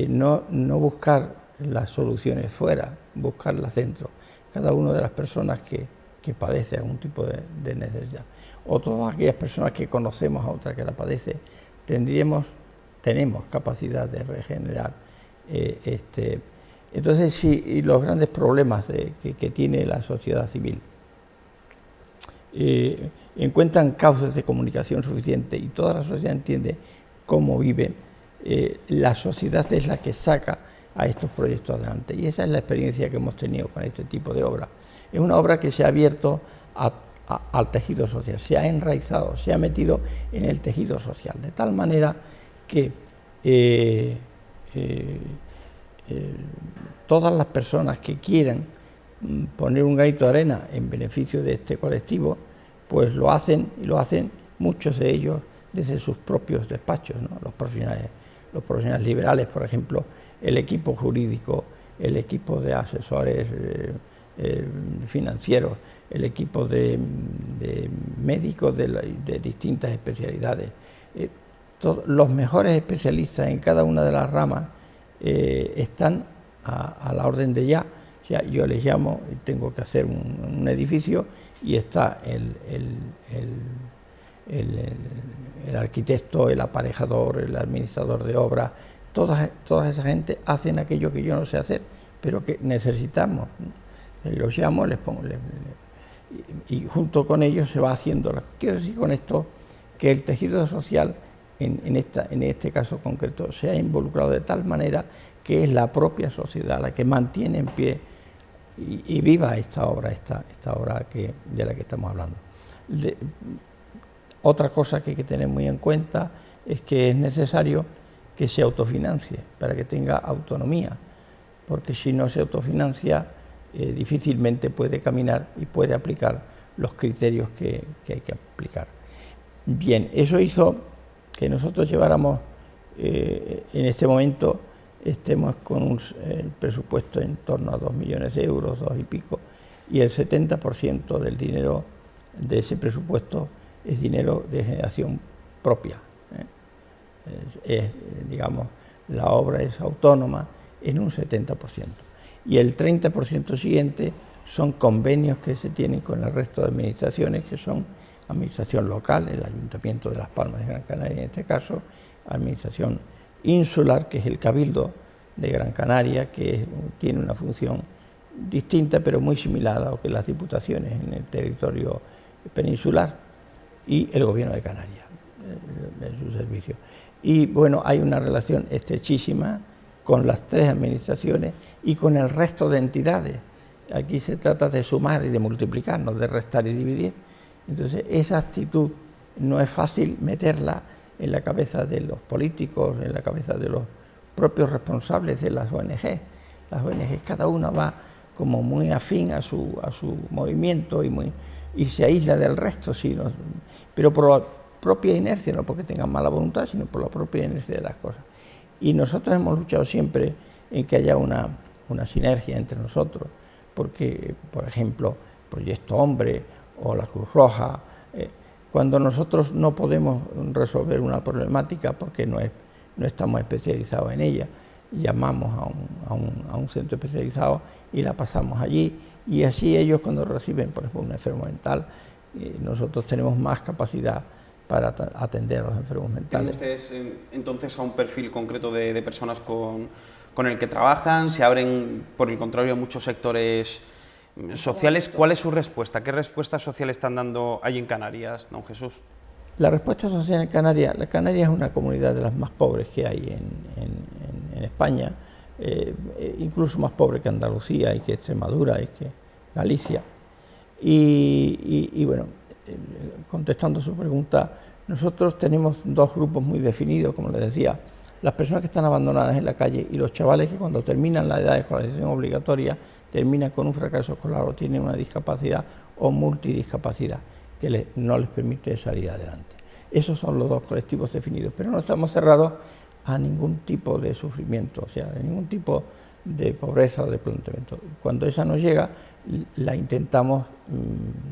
No buscar las soluciones fuera, buscarlas dentro. Cada una de las personas que padece algún tipo de necesidad, o todas aquellas personas que conocemos a otra que la padece, tenemos capacidad de regenerar. Entonces, sí, los grandes problemas que tiene la sociedad civil encuentran cauces de comunicación suficientes y toda la sociedad entiende cómo vive. La sociedad es la que saca a estos proyectos adelante, y esa es la experiencia que hemos tenido con este tipo de obra. Es una obra que se ha abierto al tejido social, se ha enraizado, se ha metido en el tejido social, de tal manera que todas las personas que quieran poner un granito de arena en beneficio de este colectivo, pues lo hacen, y lo hacen muchos de ellos desde sus propios despachos, ¿no? Los profesionales liberales, por ejemplo, el equipo jurídico, el equipo de asesores financieros, el equipo de médicos de distintas especialidades. Los mejores especialistas en cada una de las ramas están a la orden de ya. O sea, yo les llamo y tengo que hacer un edificio, y está el arquitecto, el aparejador, el administrador de obras. Toda esa gente hacen aquello que yo no sé hacer, pero que necesitamos. Los llamo, les pongo, y junto con ellos se va haciendo. Quiero decir con esto que el tejido social, en este caso concreto, se ha involucrado de tal manera que es la propia sociedad la que mantiene en pie y viva esta obra de la que estamos hablando. Otra cosa que hay que tener muy en cuenta es que es necesario que se autofinancie para que tenga autonomía, porque si no se autofinancia difícilmente puede caminar y puede aplicar los criterios que hay que aplicar. Bien, eso hizo que nosotros lleváramos en este momento estemos con un presupuesto en torno a 2 millones de euros, 2 y pico, y el 70% del dinero de ese presupuesto es dinero de generación propia. Digamos, la obra es autónoma en un 70%. Y el 30% siguiente son convenios que se tienen con el resto de administraciones, que son administración local, el Ayuntamiento de Las Palmas de Gran Canaria en este caso, administración insular, que es el Cabildo de Gran Canaria, que tiene una función distinta pero muy similar a lo que las diputaciones en el territorio peninsular y el Gobierno de Canarias en su servicio. Y bueno, hay una relación estrechísima con las tres administraciones y con el resto de entidades. Aquí se trata de sumar y de multiplicar, no de restar y dividir. Entonces, esa actitud no es fácil meterla en la cabeza de los políticos, en la cabeza de los propios responsables de las ONG. Las ONG, cada una va como muy afín a su movimiento y se aísla del resto, sino, pero por la propia inercia, no porque tengan mala voluntad, sino por la propia inercia de las cosas. Y nosotros hemos luchado siempre en que haya una sinergia entre nosotros, porque, por ejemplo, Proyecto Hombre o la Cruz Roja, cuando nosotros no podemos resolver una problemática porque no estamos especializados en ella, llamamos a un centro especializado y la pasamos allí, y así ellos cuando reciben, por ejemplo, un enfermo mental, nosotros tenemos más capacidad para atender a los enfermos mentales. ¿Tienen ustedes entonces a un perfil concreto de personas con el que trabajan? ¿Se abren, por el contrario, muchos sectores sociales? ¿Cuál es su respuesta? ¿Qué respuesta social están dando ahí en Canarias, don Jesús? La respuesta social en Canarias, Canarias es una comunidad de las más pobres que hay en España, incluso más pobre que Andalucía y que Extremadura y que Galicia. Y bueno, contestando a su pregunta, nosotros tenemos dos grupos muy definidos, como les decía, las personas que están abandonadas en la calle y los chavales que cuando terminan la edad de escolarización obligatoria terminan con un fracaso escolar o tienen una discapacidad o multidiscapacidad que no les permite salir adelante. Esos son los dos colectivos definidos, pero no estamos cerrados a ningún tipo de sufrimiento, o sea, a ningún tipo de pobreza o de planteamiento. Cuando esa nos llega, la intentamos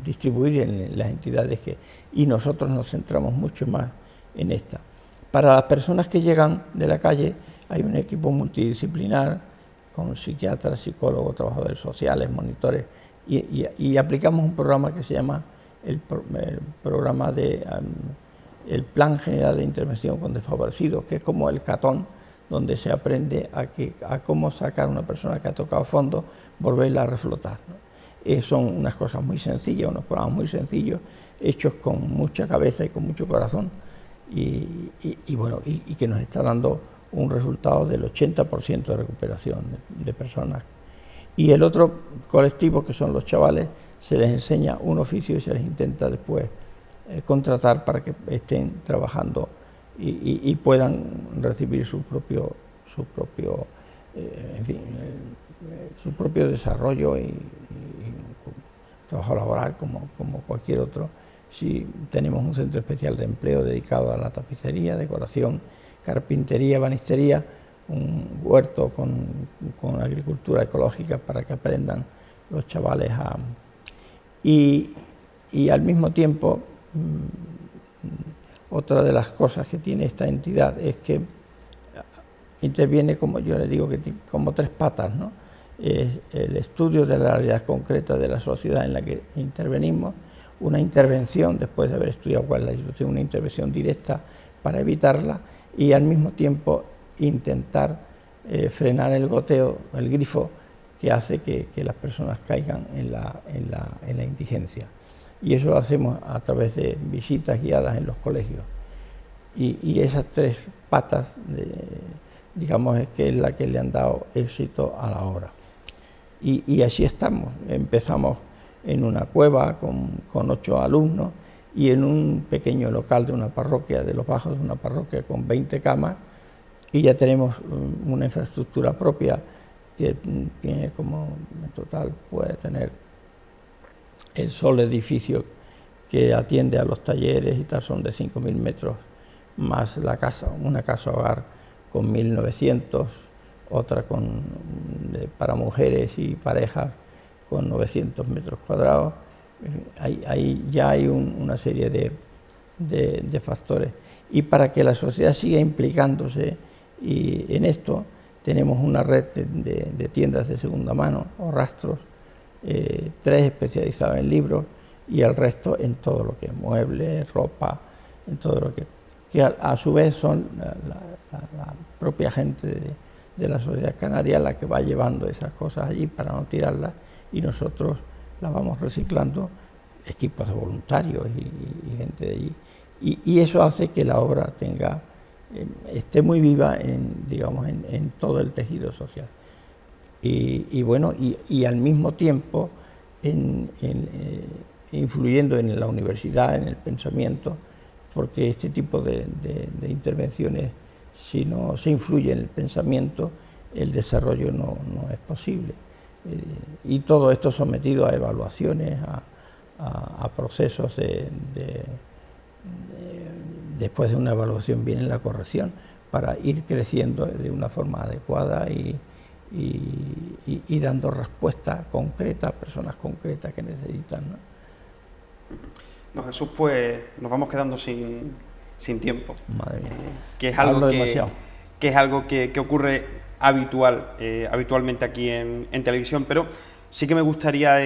distribuir en las entidades y nosotros nos centramos mucho más en esta. Para las personas que llegan de la calle hay un equipo multidisciplinar con psiquiatras, psicólogos, trabajadores sociales, monitores y aplicamos un programa que se llama el Plan General de Intervención con Desfavorecidos, que es como el catón, donde se aprende a cómo sacar a una persona que ha tocado fondo, volverla a reflotar, ¿no? Son unas cosas muy sencillas, unos programas muy sencillos, hechos con mucha cabeza y con mucho corazón, bueno, que nos está dando un resultado del 80% de recuperación de personas. Y el otro colectivo, que son los chavales, se les enseña un oficio y se les intenta después contratar para que estén trabajando y puedan recibir su propio desarrollo y trabajo laboral como cualquier otro. Si tenemos un centro especial de empleo dedicado a la tapicería, decoración, carpintería, ebanistería, un huerto con agricultura ecológica para que aprendan los chavales y al mismo tiempo otra de las cosas que tiene esta entidad es que interviene, como yo le digo, como tres patas, ¿no? El estudio de la realidad concreta de la sociedad en la que intervenimos, una intervención después de haber estudiado cuál es la situación, una intervención directa para evitarla y al mismo tiempo intentar frenar el goteo, el grifo que hace que las personas caigan en la indigencia. Y eso lo hacemos a través de visitas guiadas en los colegios. Y esas tres patas, digamos, es que es la que le han dado éxito a la obra. Y así estamos. Empezamos en una cueva con 8 alumnos y en un pequeño local de una parroquia, de los bajos de una parroquia con 20 camas, y ya tenemos una infraestructura propia que tiene como, en total puede tener el solo edificio que atiende a los talleres y tal, son de 5.000 metros, más la casa, una casa hogar con 1.900, otra para mujeres y parejas con 900 metros cuadrados. Ahí ya hay una serie de factores. Y para que la sociedad siga implicándose en esto, tenemos una red de tiendas de segunda mano o rastros, 3 especializados en libros y el resto en todo lo que es muebles, ropa, en todo lo que a su vez son la propia gente de de la sociedad canaria la que va llevando esas cosas allí para no tirarlas, y nosotros las vamos reciclando, equipos de voluntarios y gente de allí. Y eso hace que la obra tenga, esté muy viva digamos, en todo el tejido social. Y bueno, y al mismo tiempo influyendo en la universidad, en el pensamiento, porque este tipo de intervenciones, si no se influye en el pensamiento, el desarrollo no es posible. Y todo esto sometido a evaluaciones, a procesos después de una evaluación viene la corrección, para ir creciendo de una forma adecuada y dando respuesta concreta a personas concretas que necesitan, ¿no? No, Jesús, pues nos vamos quedando sin tiempo. Madre mía. Que es algo que ocurre habitualmente aquí en televisión, pero sí que me gustaría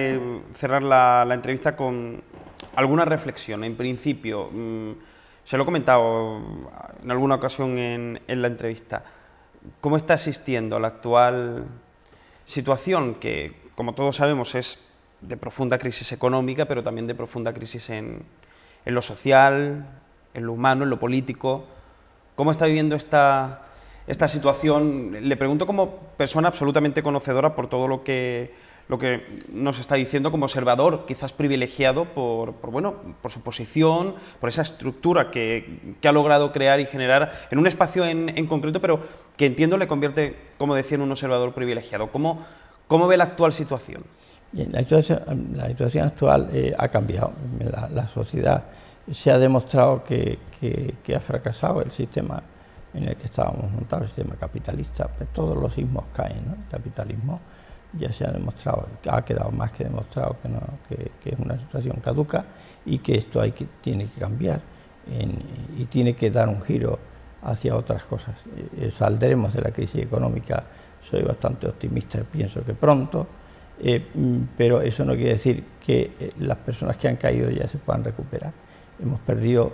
cerrar la entrevista con alguna reflexión. En principio, se lo he comentado en alguna ocasión en la entrevista, ¿cómo está asistiendo a la actual situación que, como todos sabemos, es de profunda crisis económica, pero también de profunda crisis en lo social, en lo humano, en lo político? ¿Cómo está viviendo esta situación? Le pregunto como persona absolutamente conocedora por todo lo que nos está diciendo, como observador, quizás privilegiado por su posición, por esa estructura que ha logrado crear y generar en un espacio en concreto, pero que entiendo le convierte, como decía, en un observador privilegiado. ¿Cómo ve la actual situación? Bien, la situación actual ha cambiado. La sociedad se ha demostrado que ha fracasado el sistema en el que estábamos montados, el sistema capitalista. Pues todos los sismos caen, ¿no? El capitalismo ya se ha demostrado, ha quedado más que demostrado que es una situación caduca y que esto tiene que cambiar y tiene que dar un giro hacia otras cosas. Saldremos de la crisis económica, soy bastante optimista, pienso que pronto. Pero eso no quiere decir que las personas que han caído ya se puedan recuperar. Hemos perdido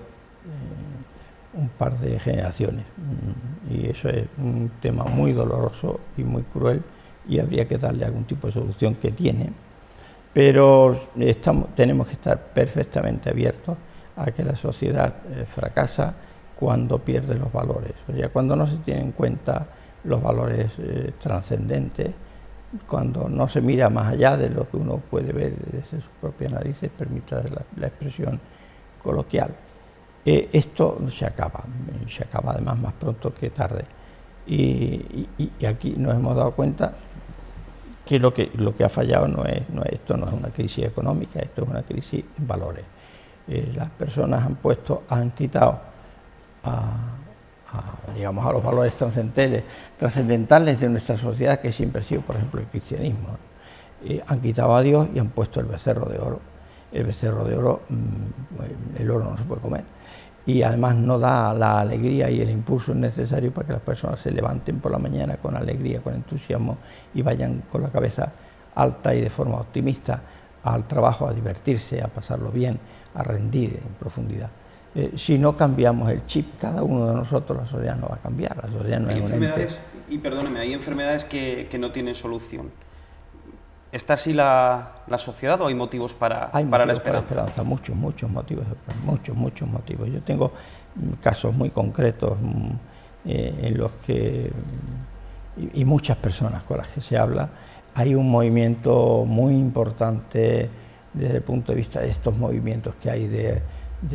un par de generaciones y eso es un tema muy doloroso y muy cruel, y habría que darle algún tipo de solución que tiene, pero tenemos que estar perfectamente abiertos a que la sociedad fracasa cuando pierde los valores, o sea, cuando no se tienen en cuenta los valores trascendentes, cuando no se mira más allá de lo que uno puede ver desde sus propias narices, permita la expresión coloquial. Esto se acaba además más pronto que tarde. Y aquí nos hemos dado cuenta que lo que ha fallado esto no es una crisis económica, esto es una crisis en valores. Las personas han quitado digamos, a los valores trascendentales de nuestra sociedad, que siempre ha sido, por ejemplo, el cristianismo, ¿no? Han quitado a Dios y han puesto el becerro de oro. El becerro de oro, el oro no se puede comer, y además no da la alegría y el impulso necesario para que las personas se levanten por la mañana con alegría, con entusiasmo, y vayan con la cabeza alta y de forma optimista al trabajo, a divertirse, a pasarlo bien, a rendir en profundidad. Si no cambiamos el chip, cada uno de nosotros, la sociedad no va a cambiar. La sociedad no es un ente. Y perdóneme, hay enfermedades que no tienen solución. ¿Está así la sociedad o hay motivos para la esperanza? Muchos motivos. Yo tengo casos muy concretos en los que, y muchas personas con las que se habla, hay un movimiento muy importante desde el punto de vista de estos movimientos que hay de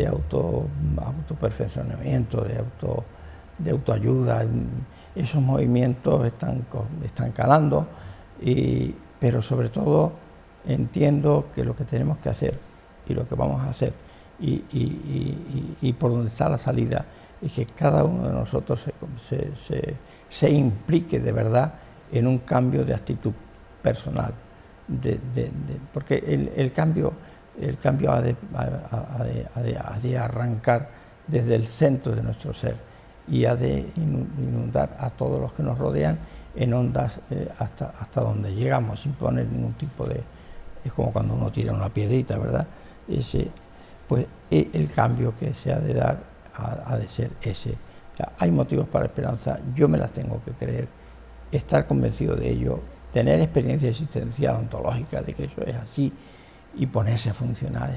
autoperfeccionamiento, de autoayuda. Esos movimientos están calando, pero sobre todo entiendo que lo que tenemos que hacer y lo que vamos a hacer y por donde está la salida es que cada uno de nosotros se implique de verdad en un cambio de actitud personal, porque el cambio ha de arrancar desde el centro de nuestro ser y ha de inundar a todos los que nos rodean en ondas hasta donde llegamos, sin poner ningún tipo de... Es como cuando uno tira una piedrita, ¿verdad? Pues el cambio que se ha de dar ha de ser ese. O sea, hay motivos para esperanza, yo me las tengo que creer, estar convencido de ello, tener experiencia existencial, ontológica, de que eso es así, y ponerse a funcionar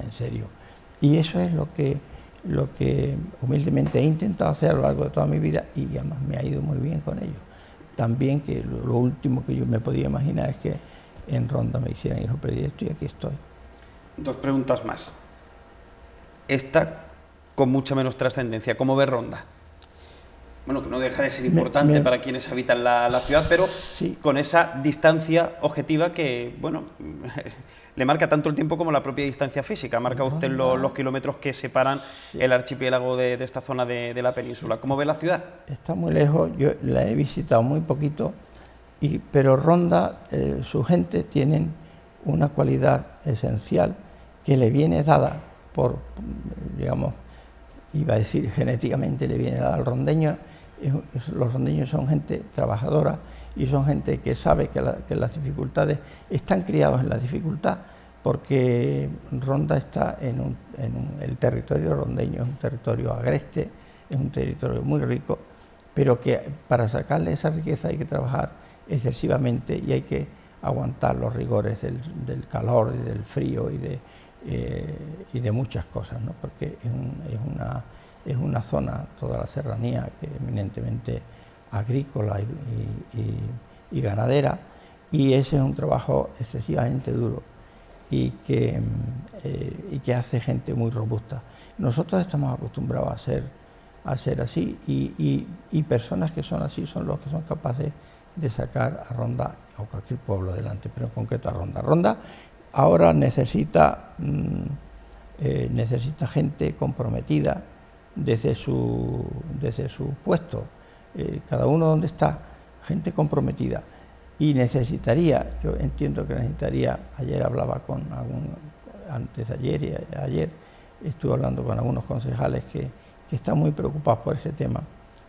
en serio. Y eso es lo que humildemente he intentado hacer a lo largo de toda mi vida, y además me ha ido muy bien con ello. También que lo último que yo me podía imaginar es que en Ronda me hicieran hijo predilecto, y aquí estoy. Dos preguntas más. Esta con mucha menos trascendencia. ¿Cómo ve Ronda? Bueno, que no deja de ser importante para quienes habitan la ciudad, pero sí, con esa distancia objetiva que, bueno, le marca tanto el tiempo como la propia distancia física. Marca usted los kilómetros que separan el archipiélago de esta zona de la península. ¿Cómo ve la ciudad? Está muy lejos, yo la he visitado muy poquito, pero Ronda, su gente tienen una cualidad esencial que le viene dada por, digamos, iba a decir genéticamente le viene dada al rondeño. Los rondeños son gente trabajadora y son gente que sabe que las dificultades, están criados en la dificultad, porque Ronda está el territorio rondeño es un territorio agreste, es un territorio muy rico, pero que para sacarle esa riqueza hay que trabajar excesivamente y hay que aguantar los rigores del calor y del frío y de muchas cosas, ¿no? Porque es una zona, toda la serranía, que es eminentemente agrícola y ganadera, y ese es un trabajo excesivamente duro y que hace gente muy robusta. Nosotros estamos acostumbrados a ser así, y personas que son así son los que son capaces de sacar a Ronda o cualquier pueblo adelante, pero en concreto a Ronda. Ronda ahora necesita gente comprometida desde su puesto, cada uno donde está, gente comprometida, y necesitaría, yo entiendo que necesitaría, ayer hablaba con antes de ayer y ayer estuve hablando con algunos concejales que están muy preocupados por ese tema,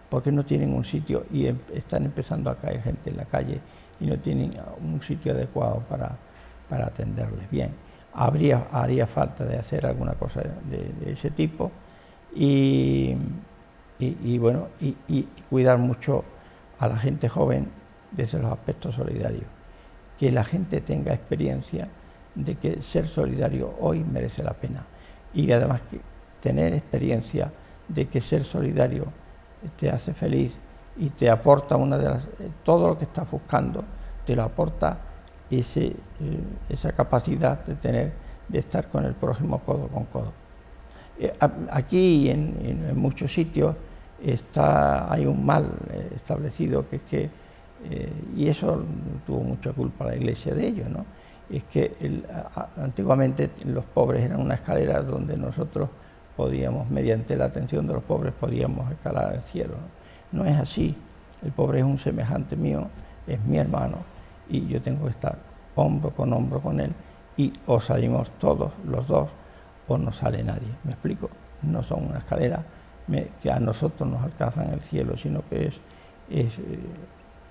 porque no tienen un sitio y están empezando a caer gente en la calle y no tienen un sitio adecuado para atenderles bien. Haría falta de hacer alguna cosa de ese tipo y cuidar mucho a la gente joven desde los aspectos solidarios. Que la gente tenga experiencia de que ser solidario hoy merece la pena, y además que tener experiencia de que ser solidario te hace feliz y te aporta todo lo que estás buscando, te lo aporta esa capacidad de estar con el prójimo codo con codo. Aquí en muchos sitios hay un mal establecido, que es que, y eso tuvo mucha culpa la Iglesia de ello, ¿no? Es que antiguamente los pobres eran una escalera donde nosotros podíamos, mediante la atención de los pobres, podíamos escalar al cielo, ¿no? No es así. El pobre es un semejante mío, es mi hermano, y yo tengo que estar hombro con él, y o salimos todos los dos o no sale nadie. ¿Me explico? No son una escalera que a nosotros nos alcanzan el cielo, sino que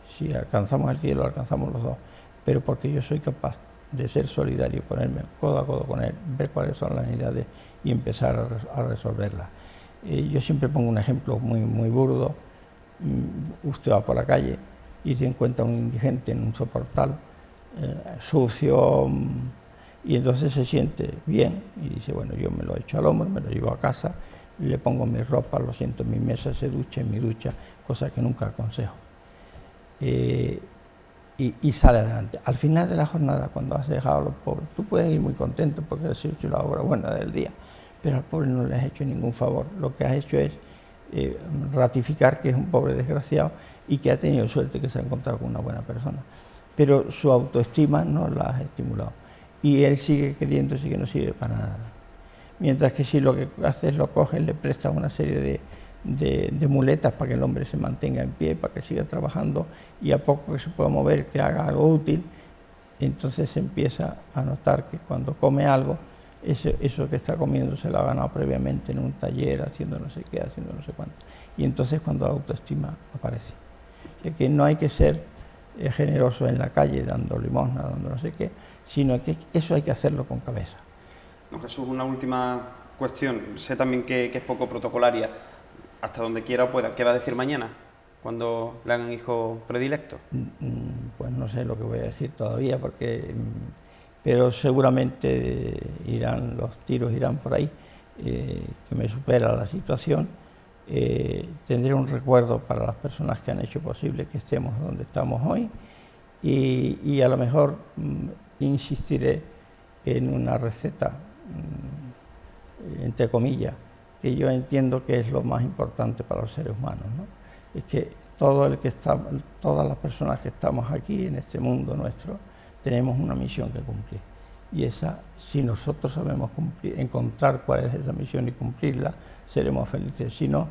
si alcanzamos el cielo, alcanzamos los dos, pero porque yo soy capaz de ser solidario, ponerme codo a codo con él, ver cuáles son las necesidades y empezar a resolverlas. Yo siempre pongo un ejemplo muy burdo. Usted va por la calle y se encuentra un indigente en un soportal sucio, y entonces se siente bien y dice, bueno, yo me lo echo al hombro, me lo llevo a casa, le pongo mi ropa, lo siento en mi mesa, se ducha en mi ducha, cosa que nunca aconsejo. Y sale adelante. Al final de la jornada, cuando has dejado a los pobres, tú puedes ir muy contento porque has hecho la obra buena del día, pero al pobre no le has hecho ningún favor. Lo que has hecho es ratificar que es un pobre desgraciado y que ha tenido suerte que se ha encontrado con una buena persona. Pero su autoestima no la has estimulado. Y él sigue creyéndose que no sirve para nada. Mientras que si lo que haces lo coges, le prestas una serie de muletas para que el hombre se mantenga en pie, para que siga trabajando, y a poco que se pueda mover, que haga algo útil, entonces se empieza a notar que cuando come algo, eso que está comiendo se lo ha ganado previamente en un taller, haciendo no sé qué, haciendo no sé cuánto. Y entonces cuando la autoestima aparece. Es que no hay que ser generoso en la calle dando limosna, dando no sé qué, sino que eso hay que hacerlo con cabeza. Don Jesús, una última cuestión. Sé también que es poco protocolaria. Hasta donde quiera o pueda. ¿Qué va a decir mañana? cuando le hagan hijo predilecto? Pues no sé lo que voy a decir todavía, pero seguramente los tiros irán por ahí, que me supera la situación. Tendré un recuerdo para las personas que han hecho posible que estemos donde estamos hoy, y a lo mejor insistiré en una receta, entre comillas, que yo entiendo que es lo más importante para los seres humanos, ¿no? Es que todas las personas que estamos aquí en este mundo nuestro tenemos una misión que cumplir, y esa, si nosotros sabemos encontrar cuál es esa misión y cumplirla, seremos felices. Si no,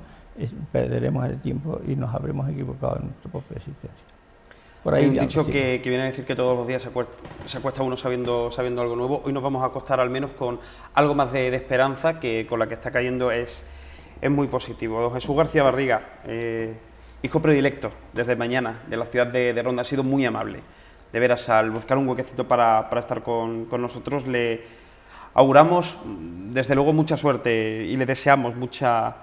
perderemos el tiempo y nos habremos equivocado en nuestra propia existencia. Por ahí hay un dicho que viene a decir que todos los días se acuesta uno sabiendo algo nuevo. Hoy nos vamos a acostar al menos con algo más de esperanza, que con la que está cayendo es muy positivo. Don Jesús García Barriga, hijo predilecto desde mañana de la ciudad de Ronda, ha sido muy amable. De veras, al buscar un huequecito para estar con nosotros, le auguramos desde luego mucha suerte y le deseamos mucha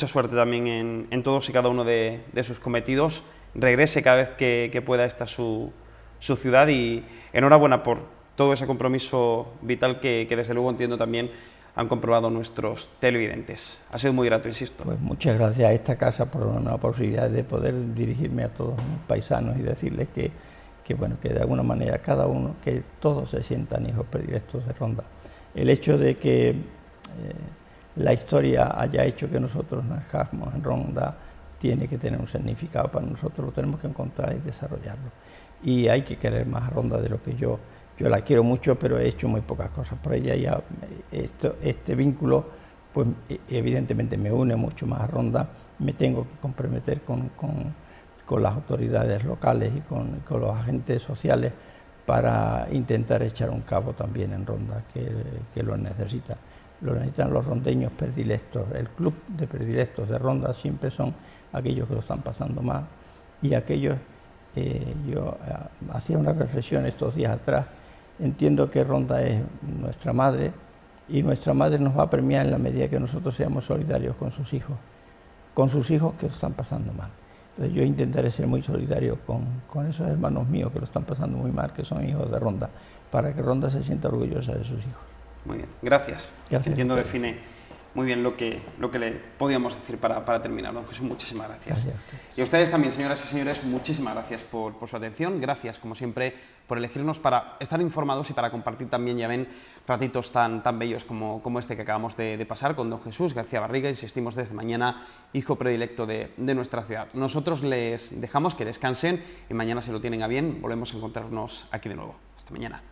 suerte también en todos y cada uno de sus cometidos. Regrese cada vez que pueda esta su ciudad, y enhorabuena por todo ese compromiso vital que desde luego entiendo también han comprobado nuestros televidentes. Ha sido muy grato, insisto. Pues muchas gracias a esta casa por una posibilidad de poder dirigirme a todos mis paisanos y decirles que bueno, que de alguna manera cada uno, que todos se sientan hijos predilectos de Ronda. El hecho de que la historia haya hecho que nosotros nazcamos en Ronda tiene que tener un significado para nosotros, lo tenemos que encontrar y desarrollarlo. Y hay que querer más a Ronda de lo que yo la quiero mucho, pero he hecho muy pocas cosas por ella. Ya este vínculo, pues evidentemente me une mucho más a Ronda. Me tengo que comprometer con las autoridades locales y con los agentes sociales para intentar echar un cabo también en Ronda, que lo necesita. Lo necesitan los rondeños predilectos. El club de predilectos de Ronda siempre son aquellos que lo están pasando mal, y aquellos, yo hacía una reflexión estos días atrás. Entiendo que Ronda es nuestra madre, y nuestra madre nos va a premiar en la medida que nosotros seamos solidarios con sus hijos que lo están pasando mal. Entonces yo intentaré ser muy solidario con esos hermanos míos que lo están pasando muy mal, que son hijos de Ronda, para que Ronda se sienta orgullosa de sus hijos. Muy bien, gracias. Entiendo, define muy bien lo que le podíamos decir para terminar. Don Jesús, muchísimas gracias. Y a ustedes también, señoras y señores, muchísimas gracias por su atención. Gracias, como siempre, por elegirnos para estar informados y para compartir también, ya ven, ratitos tan bellos como este que acabamos de pasar con don Jesús García Barriga. Insistimos, desde mañana, hijo predilecto de nuestra ciudad. Nosotros les dejamos que descansen y mañana, si lo tienen a bien, volvemos a encontrarnos aquí de nuevo. Hasta mañana.